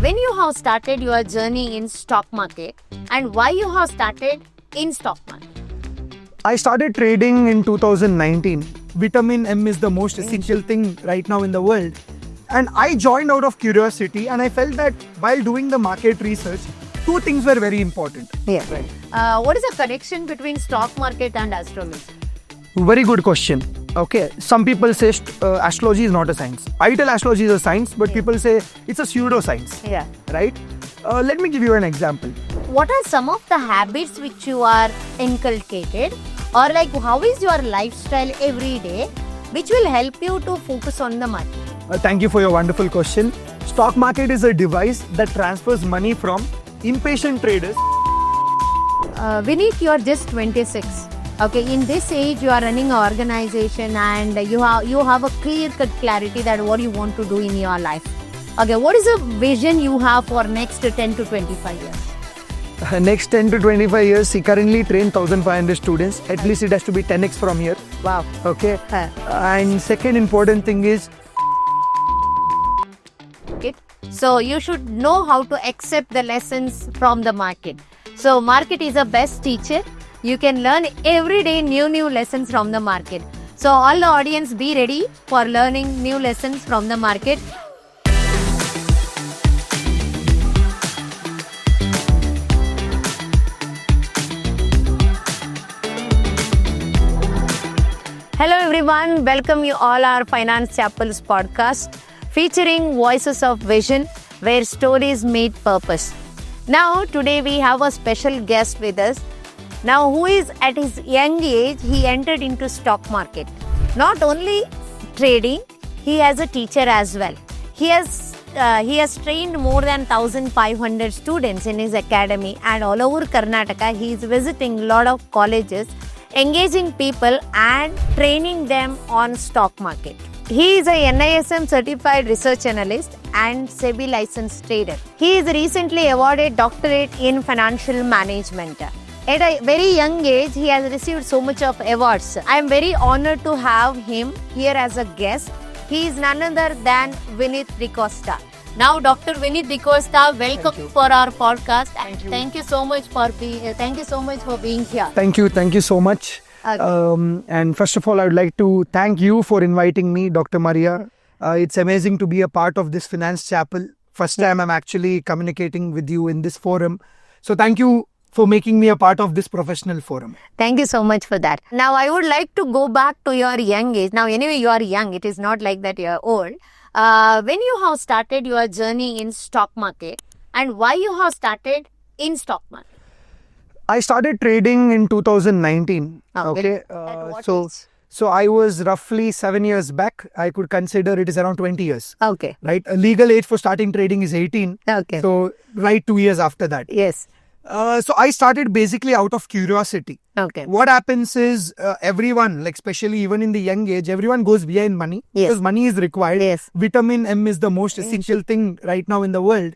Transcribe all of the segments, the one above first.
When you have started your journey in stock market and why you have started in stock market? I started trading in 2019. Vitamin M is the most essential thing right now in the world. And I joined out of curiosity, and I felt that while doing the market research, two things were very important. Yeah. Right. What is the connection between stock market and astrology? Very good question. Okay, some people say astrology is not a science. I tell astrology is a science, but people say it's a pseudoscience. Yeah. Right? Let me give you an example. What are some of the habits which you are inculcated, or like how is your lifestyle every day which will help you to focus on the market? Thank you for your wonderful question. Stock market is a device that transfers money from impatient traders. Vinith, you are just 26. Okay, in this age you are running an organization and you have a clear-cut clarity that what you want to do in your life. Okay, what is the vision you have for next 10 to 25 years? Next 10 to 25 years, he currently train 1,500 students. At least it has to be 10x from here. Wow. Okay. And second important thing is, so you should know how to accept the lessons from the market. So market is the best teacher. You can learn every day new lessons from the market. So all the audience, be ready for learning new lessons from the market. Hello everyone, welcome you all our Finance Chapel's podcast featuring Voices of Vision where stories meet purpose. Now today we have a special guest with us. Now who is at his young age, he entered into stock market. Not only trading, he has a teacher as well. He has trained more than 1,500 students in his academy, and all over Karnataka he is visiting a lot of colleges, engaging people and training them on stock market. He is a NISM certified research analyst and SEBI licensed trader. He is recently awarded doctorate in financial management. At a very young age, he has received so much of awards. I am very honored to have him here as a guest. He is none other than Vinith Dcosta. Now, Dr. Vinith Dcosta, welcome for our podcast. Thank you so much for being here. Thank you so much. Okay. And first of all, I would like to thank you for inviting me, Dr. Maria. It's amazing to be a part of this Finance Chapel. First time I'm actually communicating with you in this forum. So thank you for making me a part of this professional forum. Thank you so much for that. Now, I would like to go back to your young age. Now, anyway, you are young. It is not like that you are old. When you have started your journey in stock market and why you have started in stock market? I started trading in 2019. Okay. Okay. At what age? So I was roughly 7 years back. I could consider it is around 20 years. Okay. Right. A legal age for starting trading is 18. Okay. So right 2 years after that. Yes. So I started basically out of curiosity. Okay. What happens is everyone, like especially even in the young age, everyone goes behind money. Yes. Because money is required. Yes. Vitamin M is the most essential thing right now in the world.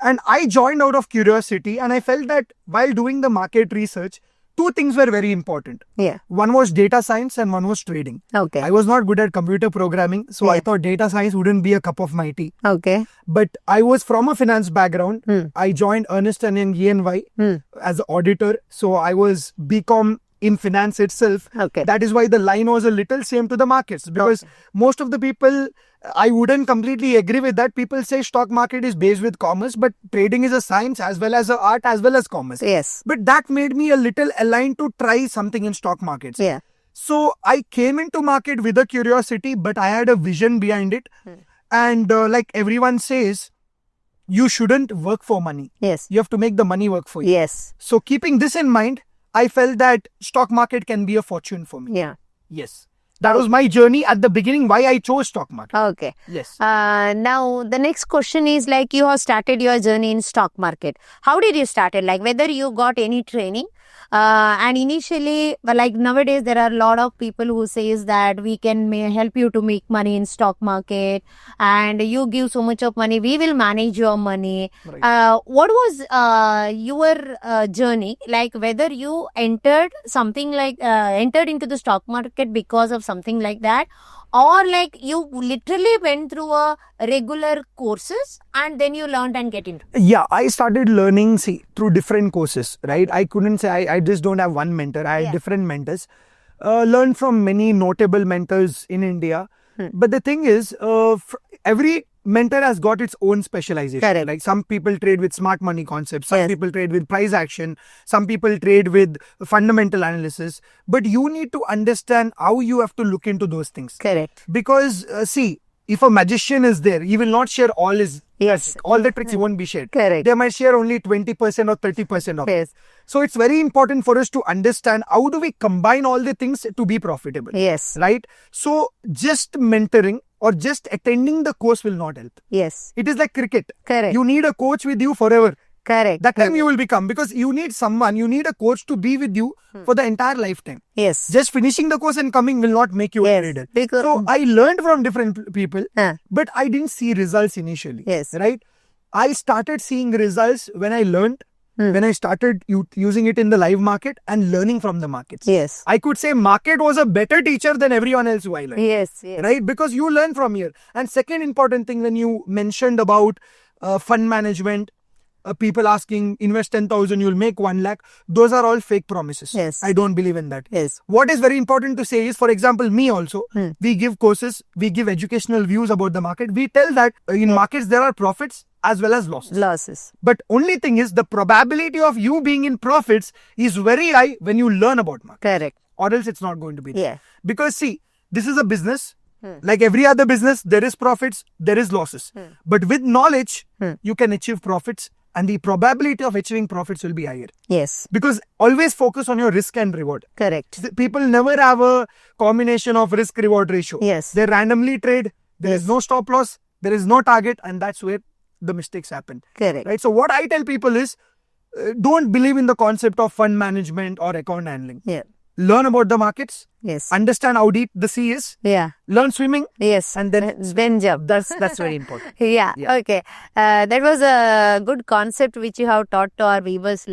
And I joined out of curiosity, and I felt that while doing the market research, two things were very important. Yeah. One was data science and one was trading. Okay. I was not good at computer programming, so I thought data science wouldn't be a cup of my tea. Okay. But I was from a finance background. I joined Ernst & Young E&Y as an auditor. So I was BCom in finance itself. Okay. That is why the line was a little same to the markets, because most of the people, I wouldn't completely agree with that. People say stock market is based with commerce, but trading is a science as well as an art as well as commerce. Yes. But that made me a little aligned to try something in stock markets. Yeah. So I came into market with a curiosity, but I had a vision behind it. And like everyone says, you shouldn't work for money. Yes. You have to make the money work for you. Yes. So keeping this in mind, I felt that stock market can be a fortune for me. Yeah. Yes. That was my journey at the beginning, why I chose stock market. Okay. Yes. Now, the next question is like you have started your journey in stock market. How did you start it? Like whether you got any training? And initially, like nowadays, there are a lot of people who says that we can help you to make money in stock market and you give so much of money, we will manage your money. Right. What was your journey? Like whether you entered something like, entered into the stock market because of something like that, or like you literally went through a regular courses and then you learned and get into it? Yeah, I started learning, through different courses, right? I couldn't say I just don't have one mentor. I had different mentors. Learned from many notable mentors in India. But the thing is, every mentor has got its own specialization. Correct. Like some people trade with smart money concepts, some people trade with price action, some people trade with fundamental analysis. But you need to understand how you have to look into those things. Correct. Because if a magician is there, he will not share all his all the tricks. He won't be shared. Correct. They might share only 20% or 30% of it. Yes. So it's very important for us to understand how do we combine all the things to be profitable. Yes. Right? So just mentoring or just attending the course will not help. Yes. It is like cricket. Correct. You need a coach with you forever. Correct. That time you will become, because you need a coach to be with you for the entire lifetime. Yes. Just finishing the course and coming will not make you a trader. Because, so I learned from different people, but I didn't see results initially. Yes. Right? I started seeing results when I learned, when I started using it in the live market and learning from the markets. Yes. I could say market was a better teacher than everyone else who I learned. Yes. Yes. Right? Because you learn from here. And second important thing, when you mentioned about fund management, people asking invest 10,000, you'll make 1 lakh. Those are all fake promises. Yes. I don't believe in that. Yes. What is very important to say is, for example, me also, we give courses, we give educational views about the market. We tell that in markets there are profits as well as losses. But only thing is, the probability of you being in profits is very high when you learn about market. Correct. Or else it's not going to be there. Yeah. Because this is a business. Like every other business, there is profits, there is losses. But with knowledge, you can achieve profits, and the probability of achieving profits will be higher. Yes. Because always focus on your risk and reward. Correct. People never have a combination of risk-reward ratio. Yes. They randomly trade, there is no stop loss, there is no target, and that's where the mistakes happen. Correct. Right? So what I tell people is, don't believe in the concept of fund management or account handling. Yeah. Learn about the markets. Yes. Understand how deep the sea is. Yeah. Learn swimming. Yes. And then jump. That's very important. Yeah. Okay. That was a good concept which you have taught to our viewers,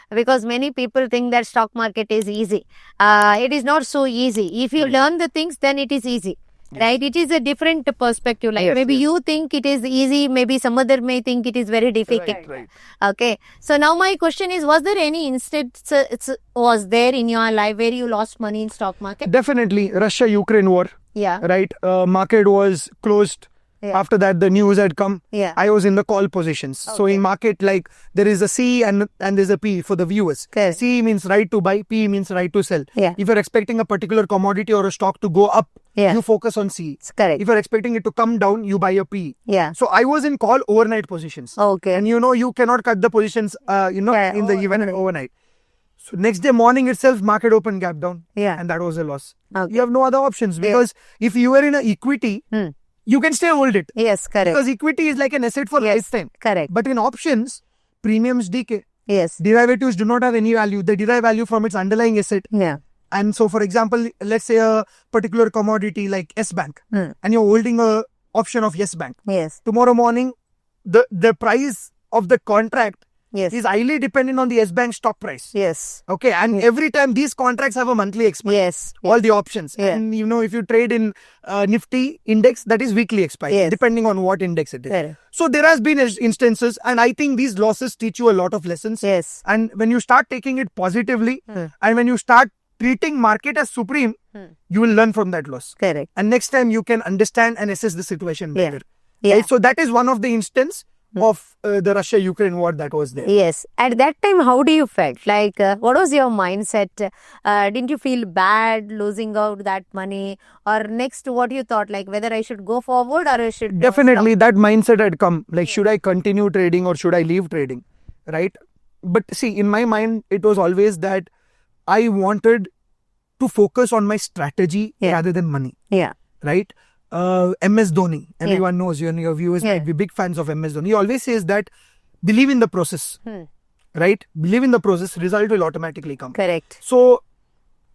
because many people think that stock market is easy. It is not so easy. If you learn the things, then it is easy. Right? It is a different perspective. Maybe you think it is easy, maybe some other may think it is very difficult. Right. Okay. So now my question is, was there any instance was there in your life where you lost money in stock market? Definitely. Russia-Ukraine war. Yeah. Right? Market was closed. Yeah. After that, the news had come. Yeah. I was in the call positions. Okay. So in market, there is a C and there's a P for the viewers. Okay. C means right to buy, P means right to sell. Yeah. If you're expecting a particular commodity or a stock to go up, you focus on C. It's correct. If you're expecting it to come down, you buy a P. Yeah. So I was in call overnight positions. Okay. And you cannot cut the positions, in the event overnight. So next day morning itself, market open gap down. Yeah. And that was a loss. Okay. You have no other options, because if you are in an equity, you can still hold it. Yes, correct. Because equity is like an asset for lifetime. Correct. But in options, premiums decay. Yes. Derivatives do not have any value. They derive value from its underlying asset. Yeah. And so, for example, let's say a particular commodity like S Bank, and you're holding a option of Yes Bank. Yes. Tomorrow morning, the price of the contract Yes. is highly dependent on the S Bank stock price. Yes. Okay, and every time these contracts have a monthly expiry. Yes. All the options. Yeah. And if you trade in Nifty index, that is weekly expiry, Yes. depending on what index it is. Correct. So there has been instances, and I think these losses teach you a lot of lessons. Yes. And when you start taking it positively, and when you start treating market as supreme, you will learn from that loss. Correct. And next time you can understand and assess the situation better. Yeah. Right? So that is one of the instance of the Russia-Ukraine war that was there. Yes. At that time, how do you felt? What was your mindset? Didn't you feel bad losing out that money? Or next, what you thought? Whether I should go forward or I should... Definitely, that mindset had come. Should I continue trading or should I leave trading? Right? But see, in my mind, it was always that I wanted to focus on my strategy rather than money. Yeah. Right? MS Dhoni, everyone knows, your viewers might be big fans of MS Dhoni. He always says that believe in the process. Right? Believe in the process, result will automatically come. Correct. So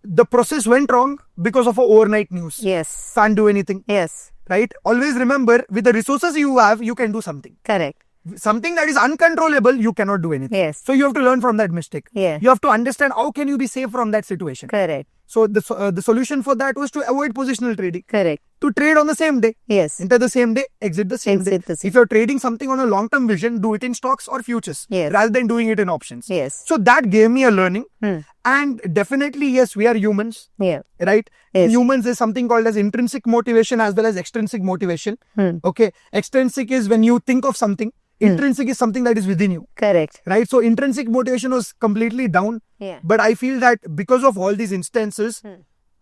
the process went wrong because of a overnight news. Yes. Can't do anything. Yes. Right? Always remember, with the resources you have, you can do something. Correct. Something that is uncontrollable, you cannot do anything. Yes. So you have to learn from that mistake. Yeah. You have to understand how can you be safe from that situation. Correct. So the solution for that was to avoid positional trading. Correct. To trade on the same day. Yes. Enter the same day, exit the same day. If you're trading something on a long-term vision, do it in stocks or futures rather than doing it in options. Yes. So that gave me a learning. And definitely, yes, we are humans. Yeah. Right? Yes. Humans is something called as intrinsic motivation as well as extrinsic motivation. Okay. Extrinsic is when you think of something. Intrinsic is something that is within you. Correct. Right? So intrinsic motivation was completely down. Yeah. But I feel that because of all these instances,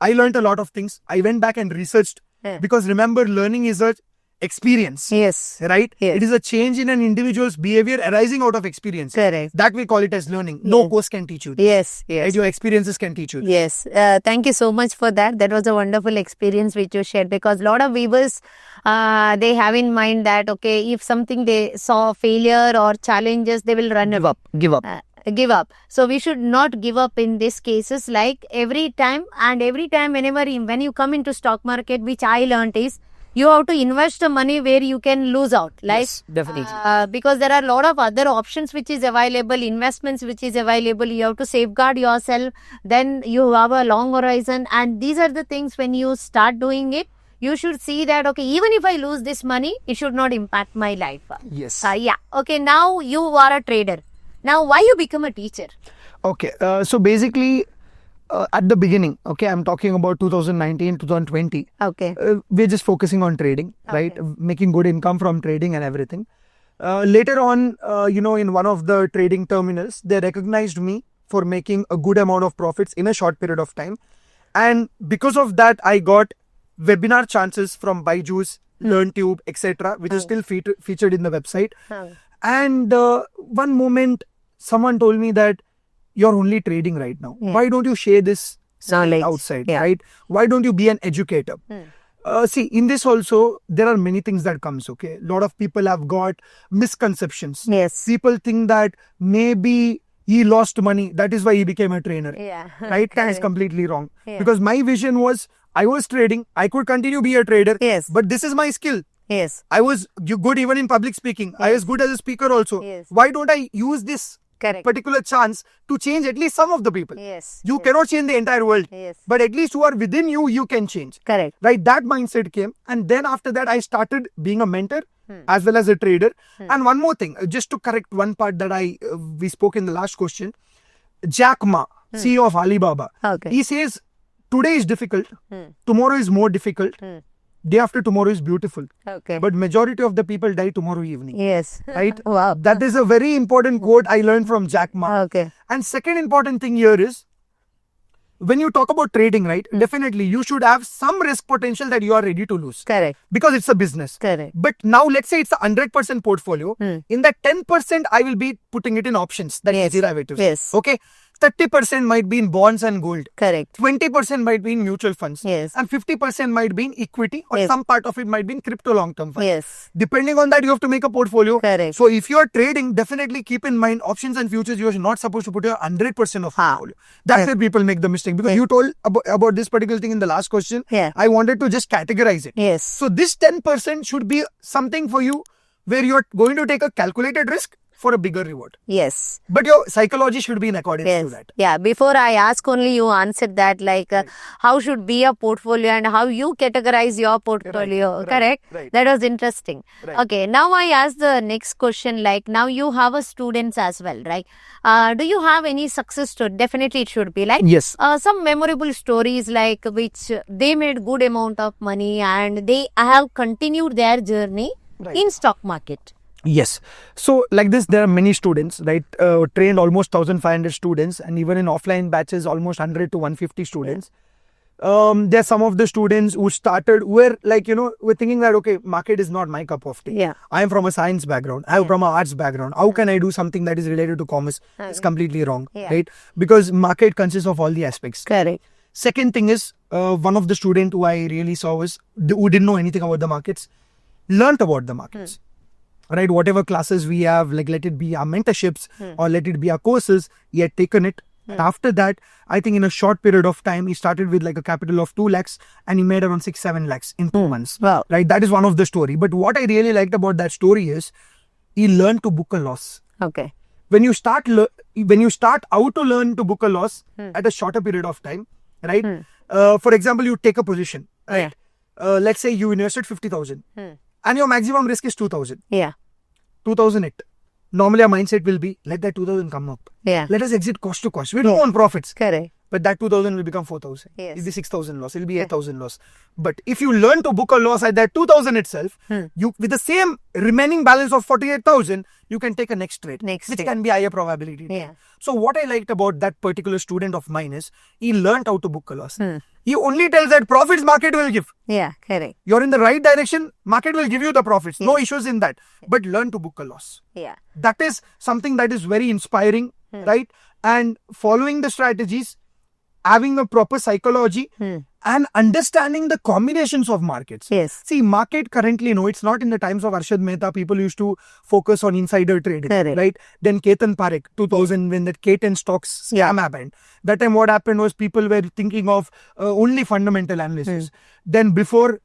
I learned a lot of things. I went back and researched. Because remember, learning is a experience. Yes. Right? Yes. It is a change in an individual's behavior arising out of experience. Correct. That we call it as learning. No course can teach you this. Yes. Yes. Right? Your experiences can teach you this. Yes. Thank you so much for that. That was a wonderful experience which you shared, because a lot of viewers, they have in mind that, okay, if something they saw failure or challenges, they will run Give up. Give up. give up. So we should not give up in these cases. Like every time whenever when you come into stock market, which I learned is you have to invest the money where you can lose out. Like Yes, definitely. because there are a lot of other options which is available, investments which is available. You have to safeguard yourself. Then you have a long horizon, and these are the things when you start doing it. You should see that, okay, even if I lose this money, it should not impact my life. Yes. Yeah. Okay, now you are a trader. Now, why you become a teacher? Okay. So basically, at the beginning, okay, I'm talking about 2019, 2020. Okay. We're just focusing on trading, right? Making good income from trading and everything. Later on, in one of the trading terminals, they recognized me for making a good amount of profits in a short period of time. And because of that, I got webinar chances from Byju's, LearnTube, etc., which is still featured in the website. And one moment, someone told me that you're only trading right now. Why don't you share this outside, right? Why don't you be an educator? See, in this also, there are many things that comes, okay? A lot of people have got misconceptions. Yes. People think that maybe he lost money, that is why he became a trainer. Yeah. Right? That is completely wrong. Because my vision was, I was trading, I could continue be a trader. Yes. But this is my skill. Yes. I was good even in public speaking. I was good as a speaker also. Yes. Why don't I use this particular chance to change at least some of the people? Yes. You cannot change the entire world. Yes. But at least who are within you, you can change. Correct. Right? That mindset came. And then after that, I started being a mentor as well as a trader. And one more thing, just to correct one part that we spoke in the last question. Jack Ma, CEO of Alibaba, he says, today is difficult, tomorrow is more difficult, day after tomorrow is beautiful. Okay. But majority of the people die tomorrow evening. Yes. Right? Wow. That is a very important quote I learned from Jack Ma. Okay. And second important thing here is, when you talk about trading, right, definitely you should have some risk potential that you are ready to lose. Correct. Because it's a business. Correct. But now let's say it's a 100% portfolio. In that 10%, I will be putting it in options. That is derivatives. Yes. Okay. 30% might be in bonds and gold. Correct. 20% might be in mutual funds. Yes. And 50% might be in equity, or some part of it might be in crypto long-term funds. Yes. Depending on that, you have to make a portfolio. Correct. So if you are trading, definitely keep in mind options and futures, you are not supposed to put your 100% of portfolio. That's where people make the mistake. Because you told about this particular thing in the last question. I wanted to just categorize it. Yes. So this 10% should be something for you where you are going to take a calculated risk for a bigger reward. Yes. But your psychology should be in accordance to that. Yeah. Before I ask, only you answered that, like how should be a portfolio and how you categorize your portfolio. Correct? Right. That was interesting. Right. Okay. Now I ask the next question, like now you have a students as well, right? Do you have any success story? Definitely it should be like some memorable stories like which they made good amount of money and they have continued their journey in stock market. Yes. So like this, there are many students, right? Trained almost 1,500 students, and even in offline batches, almost 100 to 150 students. There are some of the students who started, we're thinking that, okay, market is not my cup of tea. Yeah. I am from a science background. I am from an arts background. How can I do something that is related to commerce? It's completely wrong, right? Because market consists of all the aspects. Correct. Second thing is, one of the students who I really saw was, who didn't know anything about the markets, learnt about the markets. Right, whatever classes we have, like let it be our mentorships or let it be our courses, he had taken it. And after that, I think in a short period of time, he started with like a capital of 2 lakhs and he made around 6-7 lakhs in 2 months. Wow. Right, that is one of the story. But what I really liked about that story is he learned to book a loss. Okay. When you start out to learn to book a loss at a shorter period of time, right? For example, you take a position, right? Let's say you invested 50,000 and your maximum risk is 2,000. Yeah. 2,000 it. Normally our mindset will be, let that 2,000 come up. Yeah. Let us exit cost to cost. We don't want profits. Correct. But that 2,000 will become 4,000. Yes. It'll be 6,000 loss. It'll be 8,000 loss. But if you learn to book a loss at that 2,000 itself, you with the same remaining balance of 48,000, you can take a next trade, which can be higher probability. Yeah. So what I liked about that particular student of mine is he learned how to book a loss. He only tells that profits market will give. Yeah, correct. You're in the right direction, market will give you the profits. No issues in that. But learn to book a loss. Yeah. That is something that is very inspiring, right? And following the strategies, having a proper psychology and understanding the combinations of markets. Yes. See, market currently, it's not in the times of Arshad Mehta. People used to focus on insider trading, right? Then Ketan Parekh, 2000, when that K10 stocks scam happened. That time what happened was people were thinking of only fundamental analysis. Then before,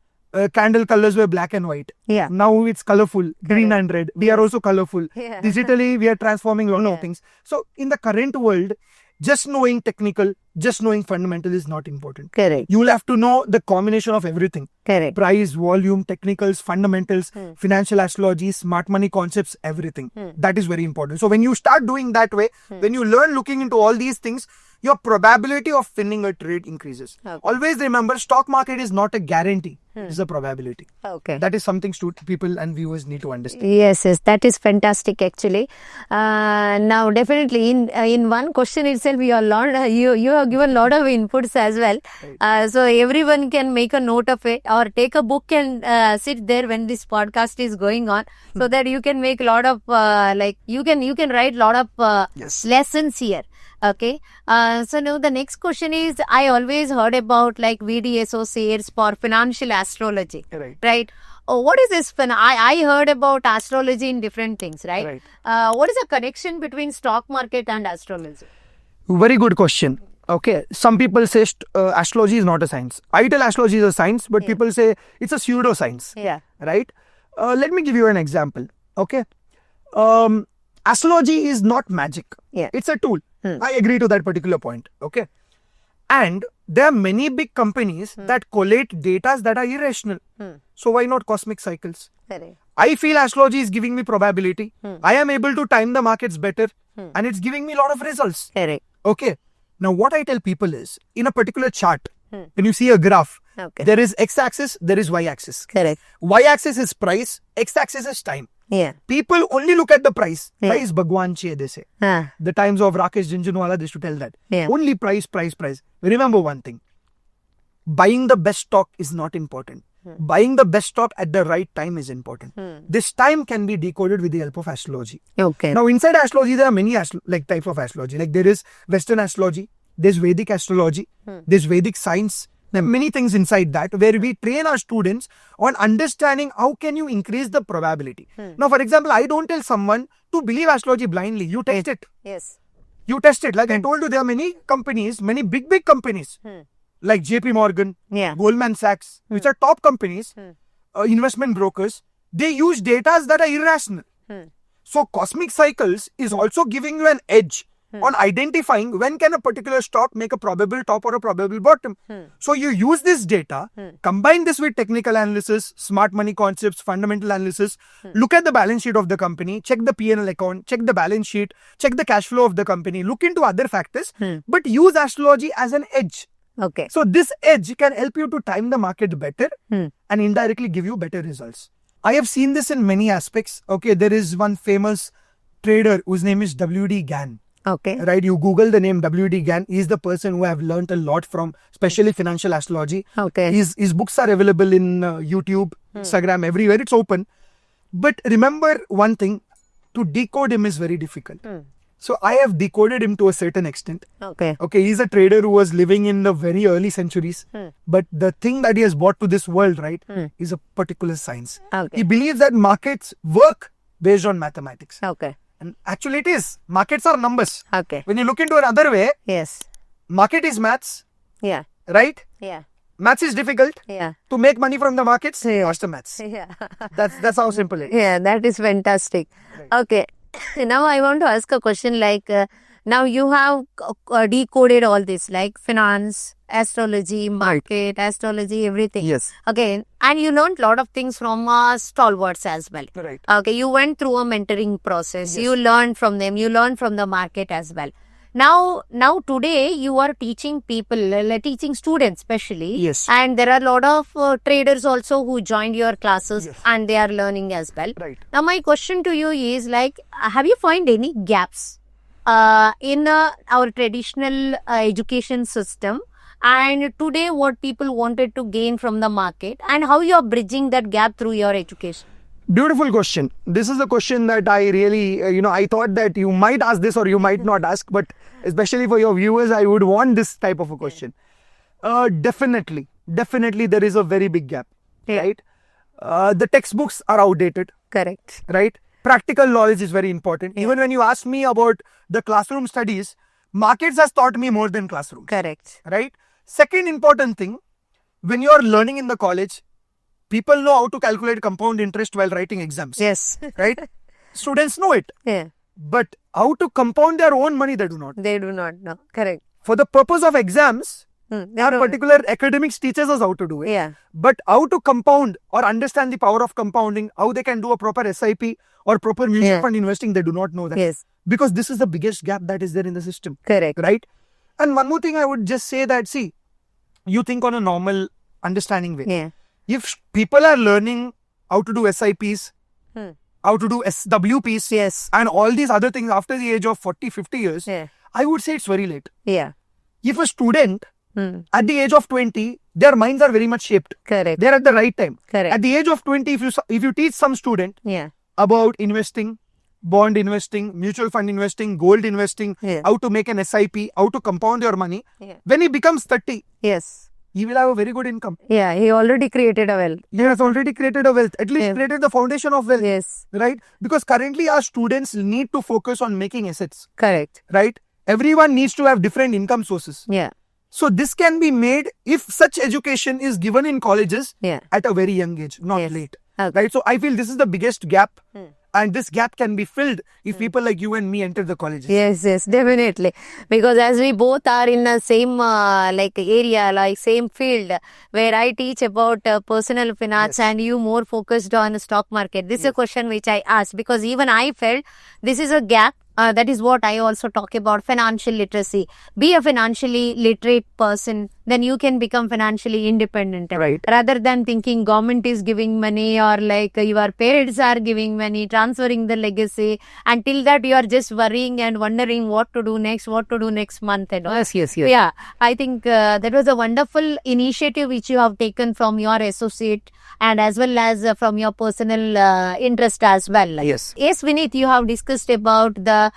candle colors were black and white. Yeah. Now it's colorful, green and red. We are also colorful. Yeah. Digitally, we are transforming a lot of things. So in the current world, just knowing technical, just knowing fundamental is not important. Correct. You will have to know the combination of everything. Correct. Price, volume, technicals, fundamentals, financial astrology, smart money concepts, everything. That is very important. So when you start doing that way, when you learn looking into all these things, your probability of winning a trade increases. Okay. Always remember, stock market is not a guarantee. It's a probability. Okay. That is something people and viewers need to understand. Yes, that is fantastic actually. Now definitely in one question itself you have given a lot of inputs as well. Right. So everyone can make a note of it or take a book and sit there when this podcast is going on, so that you can make a lot of you can write a lot of lessons here. Okay. So now the next question is, I always heard about VD associates for financial astrology. Right. Oh, what is this? I heard about astrology in different things, right? What is the connection between stock market and astrology? Very good question. Okay. Some people say astrology is not a science. I tell astrology is a science, but people say it's a pseudoscience. Yeah. Right. Let me give you an example. Okay. Astrology is not magic. Yeah. It's a tool. I agree to that particular point. Okay. And there are many big companies that collate data that are irrational. So why not cosmic cycles? Correct. I feel astrology is giving me probability. I am able to time the markets better and it's giving me a lot of results. Correct. Okay. Now what I tell people is, in a particular chart, when you see a graph, there is x-axis, there is y-axis. Correct. Y-axis is price, x-axis is time. Yeah. People only look at the price. Price Bhagwan che, they say. The times of Rakesh Jhunjhunwala, they used to tell that. Only price. Remember one thing. Buying the best stock is not important. Buying the best stock at the right time is important. This time can be decoded with the help of astrology. Okay. Now inside astrology, there are many types of astrology. There is Western astrology, there's Vedic astrology, there's Vedic science. There are many things inside that where we train our students on understanding how can you increase the probability. Now, for example, I don't tell someone to believe astrology blindly. You test it. Yes. You test it. Like I told you, there are many companies, many big companies like JP Morgan, Goldman Sachs, which are top companies, investment brokers. They use data that are irrational. So cosmic cycles is also giving you an edge on identifying when can a particular stock make a probable top or a probable bottom. So you use this data, combine this with technical analysis, smart money concepts, fundamental analysis, look at the balance sheet of the company, check the P&L account, check the balance sheet, check the cash flow of the company, look into other factors, but use astrology as an edge. Okay. So this edge can help you to time the market better and indirectly give you better results. I have seen this in many aspects. Okay, there is one famous trader whose name is W.D. Gann. Okay. Right, you Google the name W.D. Gann. He is the person who I have learnt a lot from, especially financial astrology. Okay. His books are available in YouTube, Instagram, everywhere. It's open. But remember one thing, to decode him is very difficult. So I have decoded him to a certain extent. Okay. Okay, he's a trader who was living in the very early centuries. But the thing that he has brought to this world, right, is a particular science. Okay. He believes that markets work based on mathematics. Okay. And actually it is. Markets are numbers. Okay. When you look into another way, Yes. market is maths. Yeah. Right? Yeah. Maths is difficult. Yeah. To make money from the markets, master maths. Yeah. That's how simple it is. Yeah, that is fantastic. Right. Okay. Now I want to ask a question Now you have decoded all this like finance, astrology, market, astrology, everything. Yes. Okay. And you learned a lot of things from stalwarts as well. Right. Okay. You went through a mentoring process. Yes. You learned from them. You learned from the market as well. Now today you are teaching people, teaching students especially. Yes. And there are a lot of traders also who joined your classes Yes. and they are learning as well. Right. Now my question to you is like, have you found any gaps in our traditional education system? And today what people wanted to gain from the market and how you are bridging that gap through your education? Beautiful question. This is a question that I really, I thought that you might ask this or you might not ask, but especially for your viewers, I would want this type of a question. Definitely there is a very big gap, right? The textbooks are outdated, Correct. right? Practical knowledge is very important. Even when you ask me about the classroom studies, markets has taught me more than classrooms, Correct. right? Second important thing, when you are learning in the college, people know how to calculate compound interest while writing exams. Yes. Right? Students know it. Yeah. But how to compound their own money, they do not. They do not know. Correct. For the purpose of exams, They our don't- particular academics teaches us how to do it. Yeah. But how to compound or understand the power of compounding, how they can do a proper SIP or proper mutual fund investing, they do not know that. Yes. Because this is the biggest gap that is there in the system. Correct. Right? And one more thing I would just say that, see, you think on a normal understanding way. Yeah. If people are learning how to do SIPs, how to do SWPs, Yes. and all these other things after the age of 40, 50 years, Yeah. I would say it's very late. Yeah. If a student at the age of 20, their minds are very much shaped. Correct. They're at the right time. Correct. At the age of 20, if you teach some student Yeah. about investing, bond investing, mutual fund investing, gold investing, Yeah. how to make an SIP, how to compound your money, Yeah. when he becomes 30, Yes. he will have a very good income. Yeah. He already created a wealth. He has already created a wealth, at least Yeah. created the foundation of wealth. Yes. Right? Because currently our students need to focus on making assets. Correct. Right? Everyone needs to have different income sources. Yeah. So this can be made if such education is given in colleges Yeah. at a very young age, not Yes. late. Okay. Right? So I feel this is the biggest gap. And this gap can be filled if people like you and me enter the colleges. Yes, yes, definitely. Because as we both are in the same area, like same field, where I teach about personal finance and you more focused on the stock market. This is a question which I asked because even I felt this is a gap. That is what I also talk about, financial literacy. Be a financially literate person, then you can become financially independent. Right. Rather than thinking government is giving money or like your parents are giving money, transferring the legacy. Until that you are just worrying and wondering what to do next month and all. Yes. Yeah, I think that was a wonderful initiative which you have taken from your associate and as well as from your personal interest as well. Yes. Yes, Vinith, you have discussed about the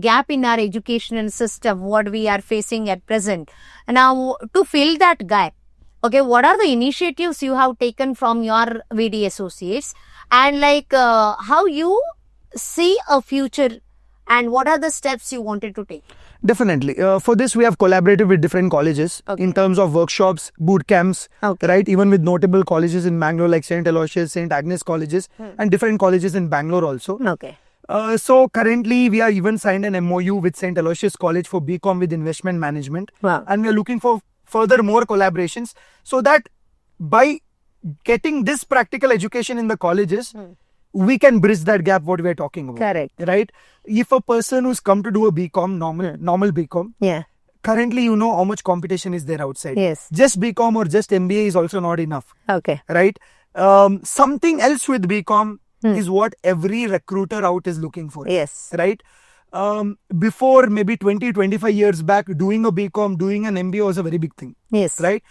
gap in our educational system, what we are facing at present. Now, to fill that gap, okay, what are the initiatives you have taken from your VD associates and like how you see a future and what are the steps you wanted to take? Definitely. For this, we have collaborated with different colleges in terms of workshops, boot camps, right? Even with notable colleges in Mangalore like St. Aloysius, St. Agnes colleges and different colleges in Bangalore also. Okay. So currently, we have even signed an MOU with St. Aloysius College for BCom with Investment Management. Wow. And we are looking for further more collaborations so that by getting this practical education in the colleges, we can bridge that gap what we are talking about. Correct. Right? If a person who's come to do a BCom, normal BCom, Yeah. currently you know how much competition is there outside. Yes. Just BCom or just MBA is also not enough. Okay. Right? Something else with BCom is what every recruiter out is looking for. Yes. Right? Before maybe 20-25 years back, doing a BCom, doing an MBA was a very big thing. Yes. Right?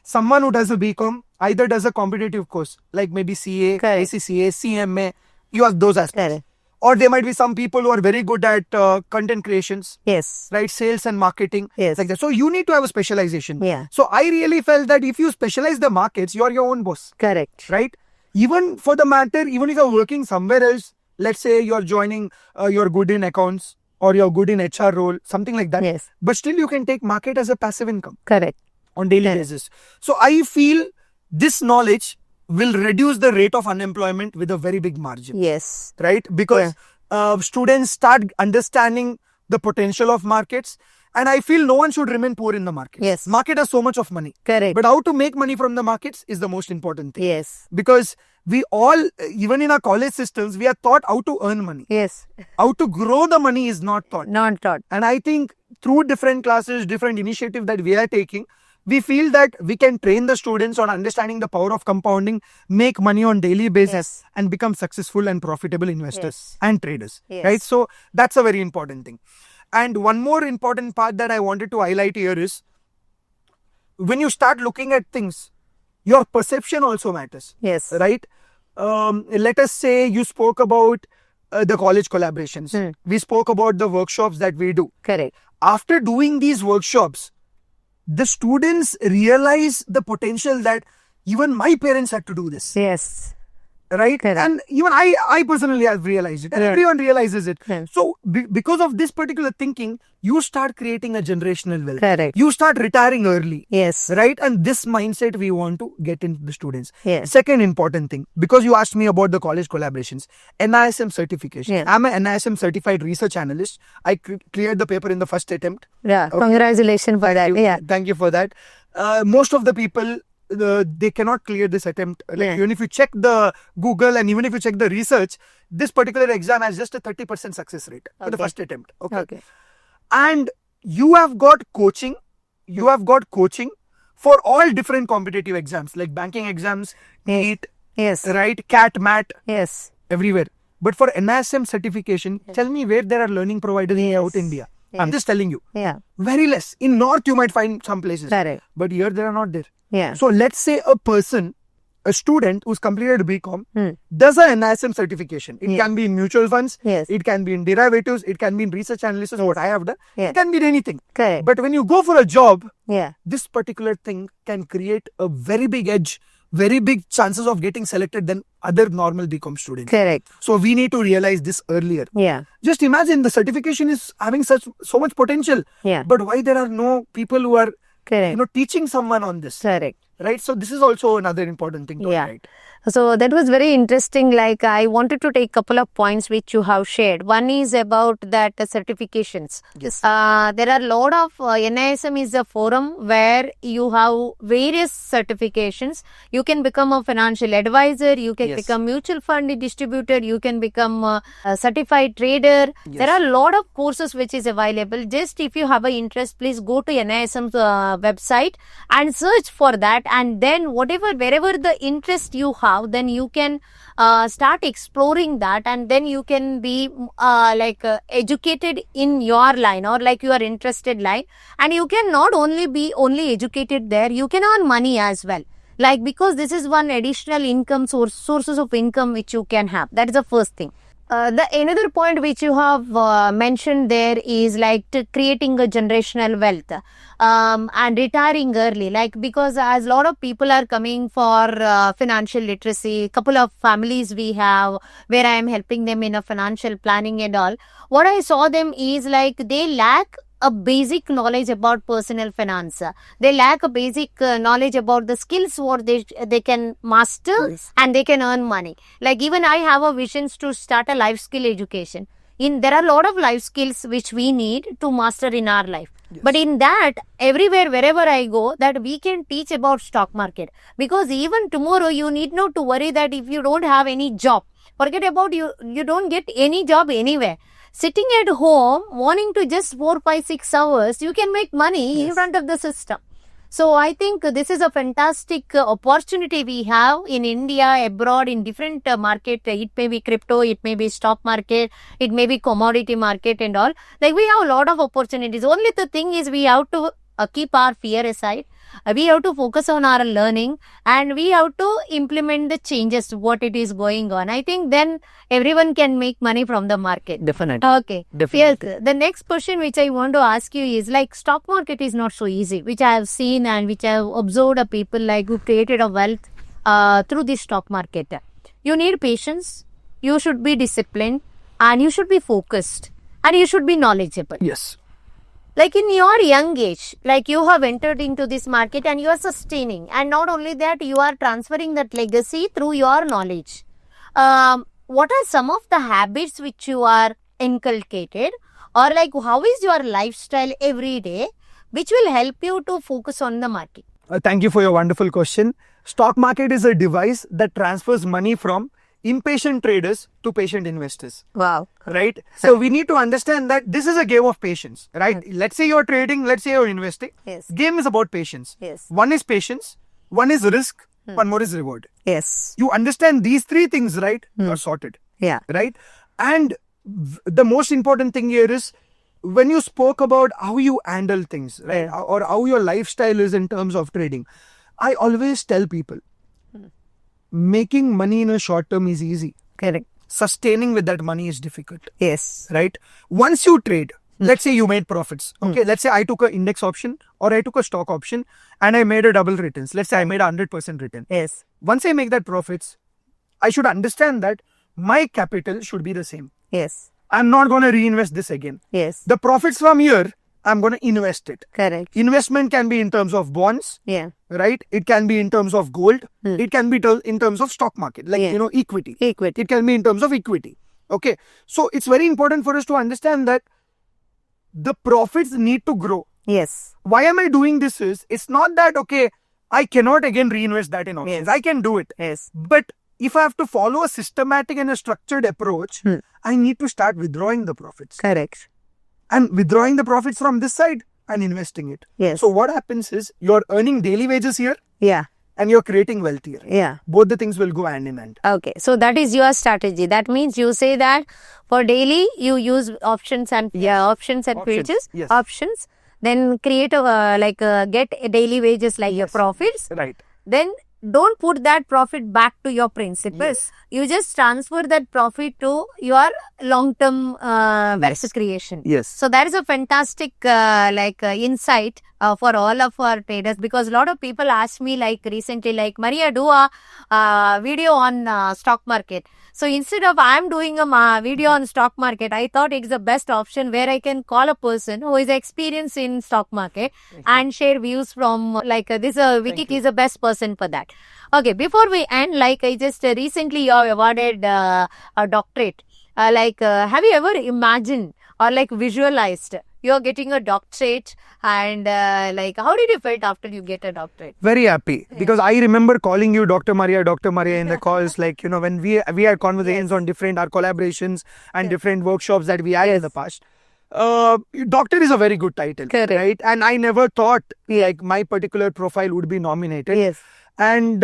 Someone who does a BCom either does a competitive course like maybe CA, Correct. ACCA, CMA, you have those aspects. Correct. Or there might be some people who are very good at content creations, Yes. right? Sales and marketing, Yes. like that. So you need to have a specialization. Yeah. So I really felt that if you specialize the markets, you're your own boss, Correct. right? Even for the matter, even if you're working somewhere else, let's say you're joining, you're good in accounts or you're good in HR role, something like that. Yes. But still you can take market as a passive income Correct. on daily basis. So I feel this knowledge will reduce the rate of unemployment with a very big margin. Yes. Right? Because students start understanding the potential of markets. And I feel no one should remain poor in the market. Yes. Market has so much of money. Correct. But how to make money from the markets is the most important thing. Yes. Because we all, even in our college systems, we are taught how to earn money. Yes. How to grow the money is not taught. Not taught. And I think through different classes, different initiatives that we are taking, we feel that we can train the students on understanding the power of compounding, make money on daily basis, Yes. and become successful and profitable investors Yes. and traders. Yes. Right? So that's a very important thing. And one more important part that I wanted to highlight here is when you start looking at things, your perception also matters. Yes. Right? Let us say you spoke about the college collaborations. We spoke about the workshops that we do. Correct. After doing these workshops, the students realize the potential that even my parents had to do this. Yes. Right? Correct. And even I personally have realized it. And Right. everyone realizes it. Yes. So, because of this particular thinking, you start creating a generational wealth. Correct. You start retiring early. Yes. Right? And this mindset we want to get into the students. Yes. Second important thing, because you asked me about the college collaborations, NISM certification. Yes. I'm an NISM certified research analyst. I cleared the paper in the first attempt. Yeah. Congratulations for that. Yeah. Thank you for that. Most of the people, they cannot clear this attempt. Like, Yeah. even if you check the Google and even if you check the research, this particular exam has just a 30% success rate for the Okay. first attempt. Okay. And you have got coaching. You have got coaching for all different competitive exams like banking exams, Yes. NEET, Yes. right, CAT, MAT, Yes. everywhere. But for NISM certification, tell me where there are learning providers in South India. I'm Yes. just telling you. Yeah. Very less. In North, you might find some places. Correct. But here, they are not there. Yeah. So, let's say a person, a student who's completed BCom, Hmm. does a NISM certification. It Yeah. can be in mutual funds. Yes. It can be in derivatives. It can be in research analysis, what I have done. Yeah. It can be in anything. Correct. But when you go for a job, Yeah. this particular thing can create a very big edge, very big chances of getting selected than other normal BCom students. Correct. So we need to realize this earlier. Yeah. Just imagine the certification is having so much potential. Yeah. But why there are no people who are Correct. teaching someone on this, Correct. right? So this is also another important thing to Yeah. highlight. So that was very interesting. Like, I wanted to take a couple of points which you have shared. One is about that certifications. Yes. There are a lot of NISM is a forum where you have various certifications. You can become a financial advisor. You can Yes. become mutual fund distributor. You can become a certified trader. Yes. There are a lot of courses which is available. Just if you have an interest, please go to NISM's website and search for that. And then wherever the interest you have, then you can start exploring that, and then you can be educated in your line or like your interested line, and you can not only be educated there, you can earn money as well, like, because this is one additional income sources of income which you can have. That is the first thing. The another point which you have mentioned there is like creating a generational wealth and retiring early, like, because as a lot of people are coming for financial literacy, couple of families we have where I am helping them in a financial planning and all, what I saw them is like they lack a basic knowledge about personal finance. They lack a basic knowledge about the skills what they can master. Yes. And they can earn money. Like, even I have a visions to start a life skill education. There are a lot of life skills which we need to master in our life. Yes. But in that, everywhere, wherever I go, that we can teach about stock market. Because even tomorrow, you need not to worry that if you don't have any job, forget about you don't get any job anywhere. Sitting at home, wanting to just 4, 5, 6 hours, you can make money in Yes. front of the system. So I think this is a fantastic opportunity we have in India, abroad, in different market. It may be crypto, it may be stock market, it may be commodity market and all. Like, we have a lot of opportunities. Only the thing is we have to keep our fear aside. We have to focus on our learning, and we have to implement the changes what it is going on. I think then everyone can make money from the market. Definitely. Okay. Definitely. Yes. The next question which I want to ask you is, like, stock market is not so easy, which I have seen and which I have observed of people like who created a wealth through the stock market. You need patience, you should be disciplined, and you should be focused, and you should be knowledgeable. Yes. Like, in your young age, like, you have entered into this market and you are sustaining, and not only that, you are transferring that legacy through your knowledge. What are some of the habits which you are inculcated, or like how is your lifestyle every day, which will help you to focus on the market? Thank you for your wonderful question. Stock market is a device that transfers money from impatient traders to patient investors. Wow. Right? So we need to understand that this is a game of patience, right? Let's say you're trading, let's say you're investing. Yes. Game is about patience. Yes. One is patience, one is risk, one more is reward. Yes. You understand these three things, right? You're sorted. Yeah. Right? And the most important thing here is when you spoke about how you handle things, right? Or how your lifestyle is in terms of trading. I always tell people, making money in a short term is easy. Correct. Sustaining with that money is difficult. Yes. Right? Once you trade, let's say you made profits. Okay, let's say I took an index option or I took a stock option and I made a double returns. Let's say I made 100% return. Yes. Once I make that profits, I should understand that my capital should be the same. Yes. I'm not going to reinvest this again. Yes. The profits from here, I'm going to invest it. Correct. Investment can be in terms of bonds. Yeah. Right? It can be in terms of gold. It can be in terms of stock market, like, equity. Equity. It can be in terms of equity. Okay. So it's very important for us to understand that the profits need to grow. Yes. Why am I doing this is, it's not that, okay, I cannot again reinvest that in options. Yes. I can do it. Yes. But if I have to follow a systematic and a structured approach, I need to start withdrawing the profits. Correct. And withdrawing the profits from this side and investing it. Yes. So what happens is you're earning daily wages here Yeah. and you're creating wealth here. Yeah. Both the things will go hand in hand. Okay. So that is your strategy. That means you say that for daily you use options and futures. Yes. Options. Then create a get daily wages like your profits. Right. Then don't put that profit back to your principals. Yes. You just transfer that profit to your long-term wealth creation. Yes. So that is a fantastic insight for all of our traders, because a lot of people ask me recently, Maria, do a video on stock market. So instead of I'm doing a video on stock market, I thought it's the best option where I can call a person who is experienced in stock market and share views from Vicky is the best person for that. Okay, before we end, I just recently you awarded a doctorate. Have you ever imagined or visualized you're getting a doctorate, and how did you felt after you get a doctorate? Very happy, because I remember calling you Dr. Maria in the calls, when we had conversations on different our collaborations and different workshops that we had in the past. Doctor is a very good title. Correct. Right? And I never thought my particular profile would be nominated. Yes. And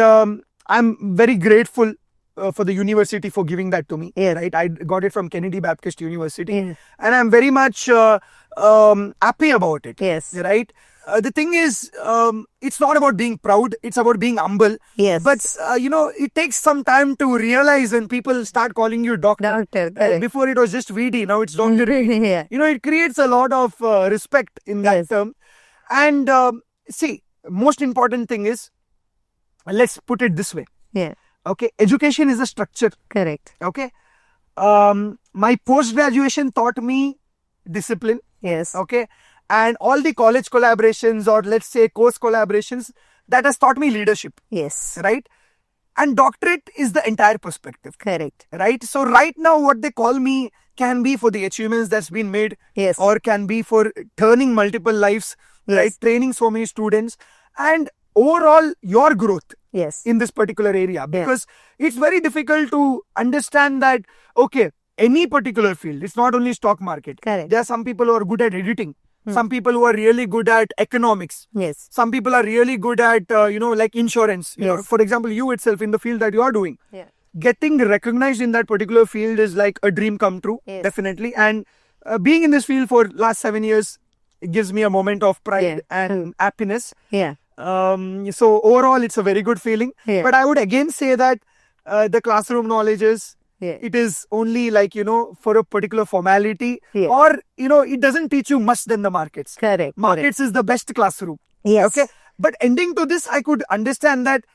I'm very grateful for the university for giving that to me. Yes. Right? I got it from Kennedy Baptist University. Yes. And I'm very much happy about it. Yes. Right? The thing is, it's not about being proud. It's about being humble. Yes. But, it takes some time to realize when people start calling you doctor. Doctor. Before it was just VD. Now it's doctor. Yeah. It creates a lot of respect in that term. And see, most important thing is, let's put it this way. Yeah. Okay. Education is a structure. Correct. Okay. My post-graduation taught me discipline. Yes. Okay. And all the college collaborations, or let's say course collaborations, that has taught me leadership. Yes. Right? And doctorate is the entire perspective. Correct. Right? So right now what they call me can be for the achievements that's been made. Yes. Or can be for turning multiple lives. Yes. Right? Training so many students. And overall your growth. Yes. In this particular area. Because it's very difficult to understand that, okay, any particular field, it's not only stock market. Correct. There are some people who are good at editing. Some people who are really good at economics. Yes. Some people are really good at, insurance. Yes. For example, you itself in the field that you are doing. Yeah. Getting recognized in that particular field is like a dream come true. Yes. Definitely. And being in this field for last 7 years, it gives me a moment of pride and happiness. Yeah. So overall, it's a very good feeling. Yeah. But I would again say that the classroom knowledge is, it is only for a particular formality, or, it doesn't teach you much than the markets. Correct. Markets is the best classroom. Yes. Okay. But ending to this, I could understand that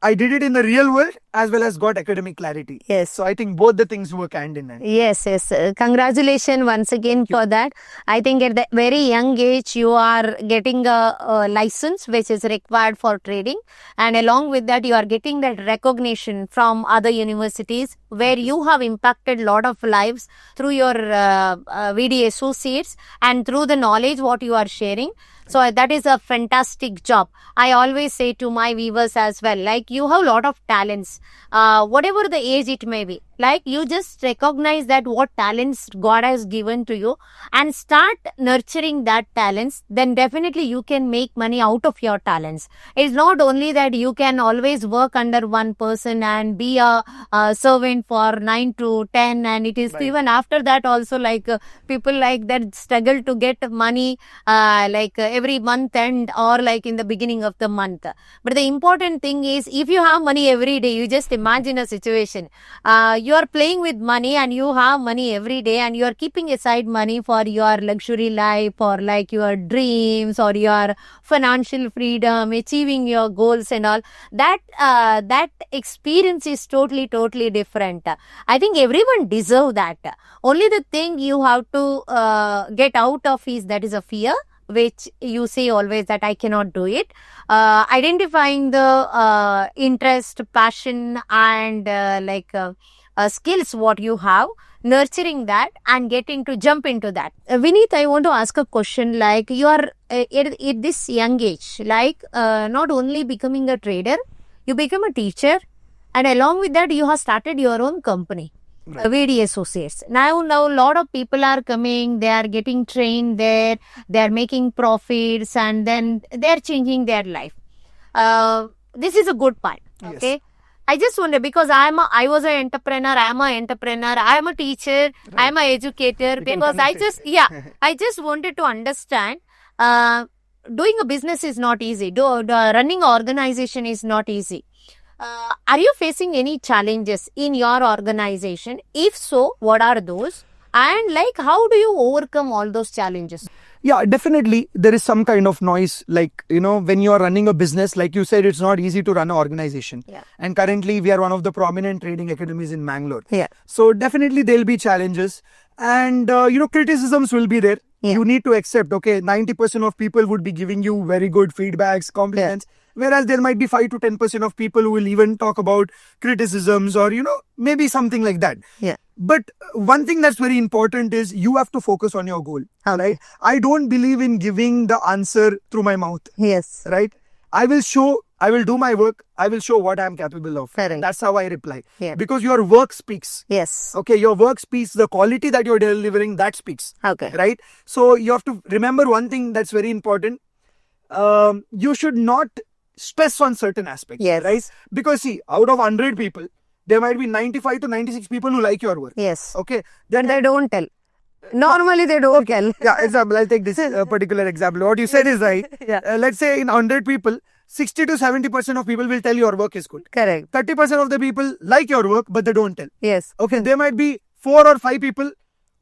I did it in the real world as well as got academic clarity. Yes. So I think both the things work hand in hand. Yes, yes. Congratulations once again for that. I think at the very young age, you are getting a license which is required for trading. And along with that, you are getting that recognition from other universities where you have impacted a lot of lives through your VD associates and through the knowledge what you are sharing. So that is a fantastic job. I always say to my viewers as well, like you have a lot of talents, whatever the age it may be. Like you just recognize that what talents God has given to you and start nurturing that talents, then definitely you can make money out of your talents. It's not only that you can always work under one person and be a servant for 9 to 10, and it is even after that also like people like that struggle to get money every month end or like in the beginning of the month. But the important thing is if you have money every day, you just imagine a situation. You are playing with money and you have money every day and you are keeping aside money for your luxury life or like your dreams or your financial freedom, achieving your goals and all. That experience is totally different. I think everyone deserves that. Only the thing you have to get out of is that is a fear, which you say always that I cannot do it. Identifying the interest, passion and skills what you have, nurturing that and getting to jump into that. Vinith, I want to ask a question. Like you are at this young age, like not only becoming a trader, you become a teacher, and along with that you have started your own company. Right. VD associates. Now a lot of people are coming, they are getting trained there, they are making profits and then they are changing their life. This is a good part. Yes. Okay. I just wonder, because I was an entrepreneur, I am an entrepreneur, I am a teacher, right. I am an educator, because I just wanted to understand, doing a business is not easy, running an organization is not easy. Are you facing any challenges in your organization? If so, what are those? And like, how do you overcome all those challenges? Yeah, definitely. There is some kind of noise. Like, when you are running a business, like you said, it's not easy to run an organization. Yeah. And currently we are one of the prominent trading academies in Mangalore. Yeah. So definitely there'll be challenges and, criticisms will be there. Yeah. You need to accept, okay, 90% of people would be giving you very good feedbacks, compliments. Yeah. Whereas there might be 5 to 10% of people who will even talk about criticisms or, maybe something like that. Yeah. But one thing that's very important is you have to focus on your goal. Right? I don't believe in giving the answer through my mouth. Yes. Right? I will do my work. I will show what I'm capable of. Correct. That's how I reply. Yeah. Because your work speaks. Yes. Okay. Your work speaks. The quality that you're delivering, that speaks. Okay. Right? So you have to remember one thing that's very important. You should not stress on certain aspects. Yes. Right? Because see, out of 100 people, there might be 95 to 96 people who like your work. Yes. Okay. Then they don't tell. Normally they don't tell. Yeah, example. I'll take this particular example. What you said is right. Yeah. Let's say in 100 people, 60 to 70% of people will tell your work is good. Correct. 30% of the people like your work, but they don't tell. Yes. Okay. There might be 4 or 5 people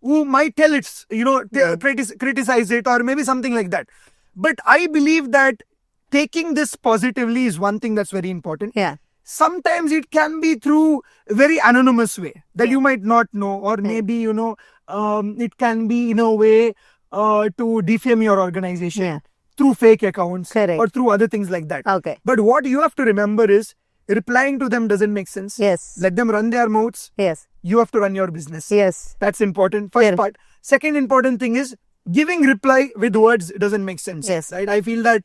who might tell it's, criticize it or maybe something like that. But I believe that taking this positively is one thing that's very important. Yeah. Sometimes it can be through a very anonymous way that you might not know, or maybe, it can be in a way to defame your organization through fake accounts. Correct. Or through other things like that. Okay. But what you have to remember is replying to them doesn't make sense. Yes. Let them run their mouths. Yes. You have to run your business. Yes. That's important. First part. Second important thing is giving reply with words doesn't make sense. Yes. Right? I feel that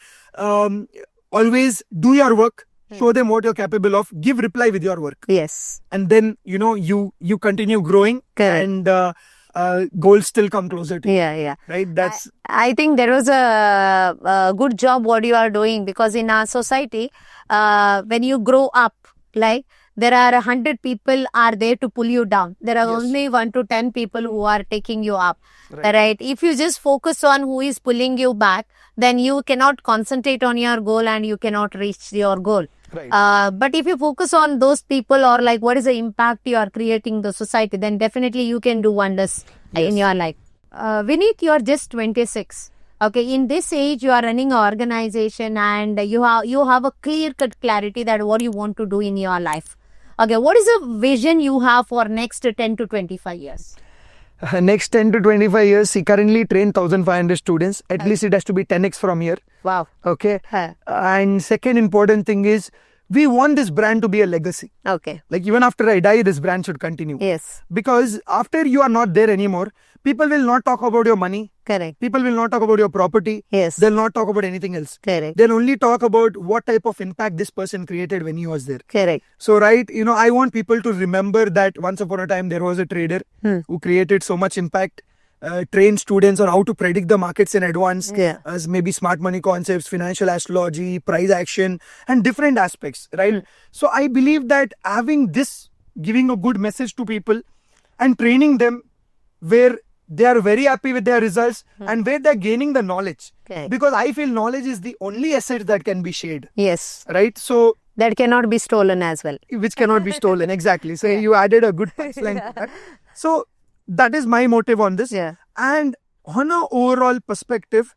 always do your work. Show them what you're capable of. Give reply with your work. Yes. And then, you continue growing. Correct. And goals still come closer to you. Yeah. Right? That's. I think there was a good job what you are doing, because in our society, when you grow up, like there are 100 people are there to pull you down. There are only 1 to 10 people who are taking you up. Right? If you just focus on who is pulling you back, then you cannot concentrate on your goal and you cannot reach your goal. Right. But if you focus on those people or like what is the impact you are creating the society, then definitely you can do wonders in your life. Vinith, you are just 26. Okay, in this age, you are running an organization and you have a clear-cut clarity that what you want to do in your life. Okay, what is the vision you have for next 10 to 25 years? Next 10 to 25 years, he currently train 1,500 students. At least it has to be 10x from here. Wow. Okay. And second important thing is, we want this brand to be a legacy. Okay. Like even after I die, this brand should continue. Yes. Because after you are not there anymore, people will not talk about your money. Correct. People will not talk about your property. Yes. They'll not talk about anything else. Correct. They'll only talk about what type of impact this person created when he was there. Correct. So, right, I want people to remember that once upon a time there was a trader who created so much impact, trained students on how to predict the markets in advance, as maybe smart money concepts, financial astrology, price action, and different aspects, right? So, I believe that having this, giving a good message to people and training them where they are very happy with their results and where they're gaining the knowledge. Okay. Because I feel knowledge is the only asset that can be shared. Yes. Right? So, that cannot be stolen as well. Which cannot be stolen. Exactly. So, you added a good punchline to that. So, that is my motive on this. Yeah. And on an overall perspective,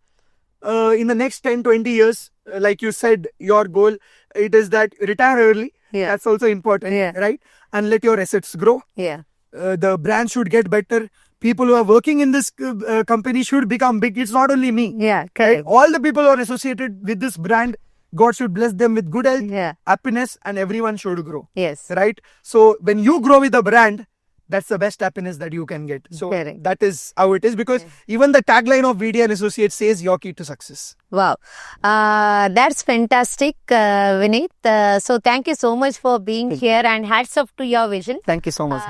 in the next 10, 20 years, like you said, your goal, it is that retire early. Yeah. That's also important, right? And let your assets grow. Yeah. The brand should get better. People who are working in this company should become big. It's not only me. Yeah, right? correct. All the people who are associated with this brand, God should bless them with good health, happiness, and everyone should grow. Yes. Right? So when you grow with the brand, that's the best happiness that you can get. So that is how it is, because even the tagline of VD and Associates says your key to success. Wow. That's fantastic, Vinith. So thank you so much for being here and hats off to your vision. Thank you so much.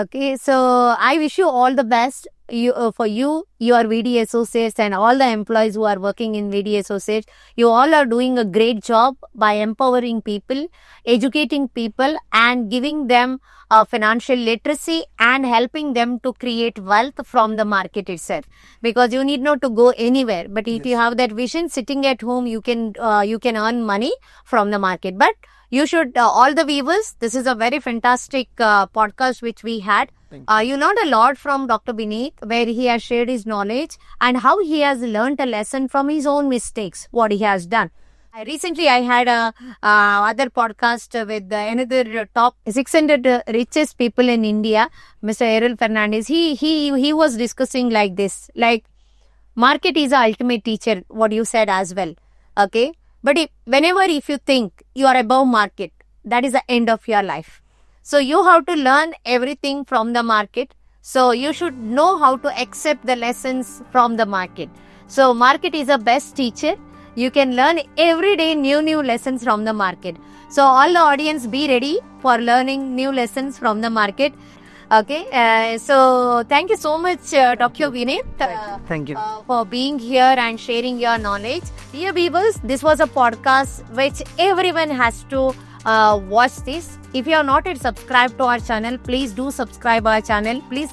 Okay. So I wish you all the best. For you, your VD Associates and all the employees who are working in VD Associates, you all are doing a great job by empowering people, educating people and giving them financial literacy and helping them to create wealth from the market itself. Because you need not to go anywhere, but if you have that vision, sitting at home, you can earn money from the market. But you should, all the viewers, this is a very fantastic podcast which we had. You learned a lot from Dr. Vinith, where he has shared his knowledge and how he has learned a lesson from his own mistakes, what he has done. Recently, I had a other podcast with another top 600 richest people in India, Mr. Errol Fernandez. He was discussing like this, like market is the ultimate teacher, what you said as well. Okay, but whenever you think you are above market, that is the end of your life. So you have to learn everything from the market. So you should know how to accept the lessons from the market. So market is the best teacher. You can learn every day new lessons from the market. So all the audience, be ready for learning new lessons from the market. Okay, so thank you so much, Dr. Vinith. Thank you. For being here and sharing your knowledge. Dear viewers, this was a podcast which everyone has to watch this. If you are not yet subscribed to our channel, please do subscribe our channel. Please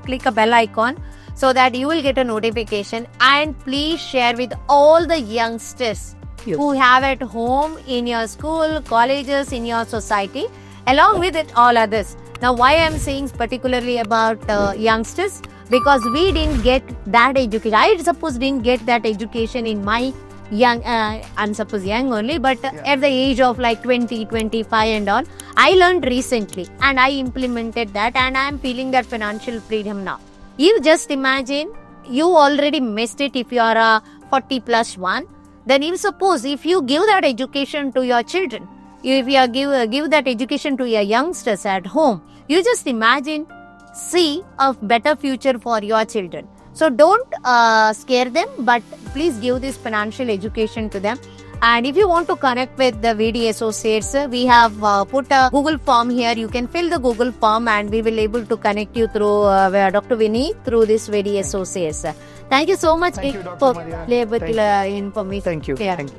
click a bell icon so that you will get a notification, and please share with all the youngsters who have at home, in your school, colleges, in your society, along with it all others. Now why I am saying particularly about youngsters, because we didn't get that education. I suppose didn't get that education in my young, I'm suppose young only, but at the age of like 20, 25 and all, I learned recently and I implemented that, and I am feeling that financial freedom now. You just imagine, you already missed it if you are a 40 plus one. Then you suppose if you give that education to your children, if you give that education to your youngsters at home, you just imagine, see a better future for your children. So don't scare them, but please give this financial education to them. And if you want to connect with the VD Associates, we have put a Google form here. You can fill the Google form and we will able to connect you through Dr. Vinith through this VD Associates. Thank you so much Thank you, Dr. for Maria. valuable information. Thank you. Yeah. Thank you.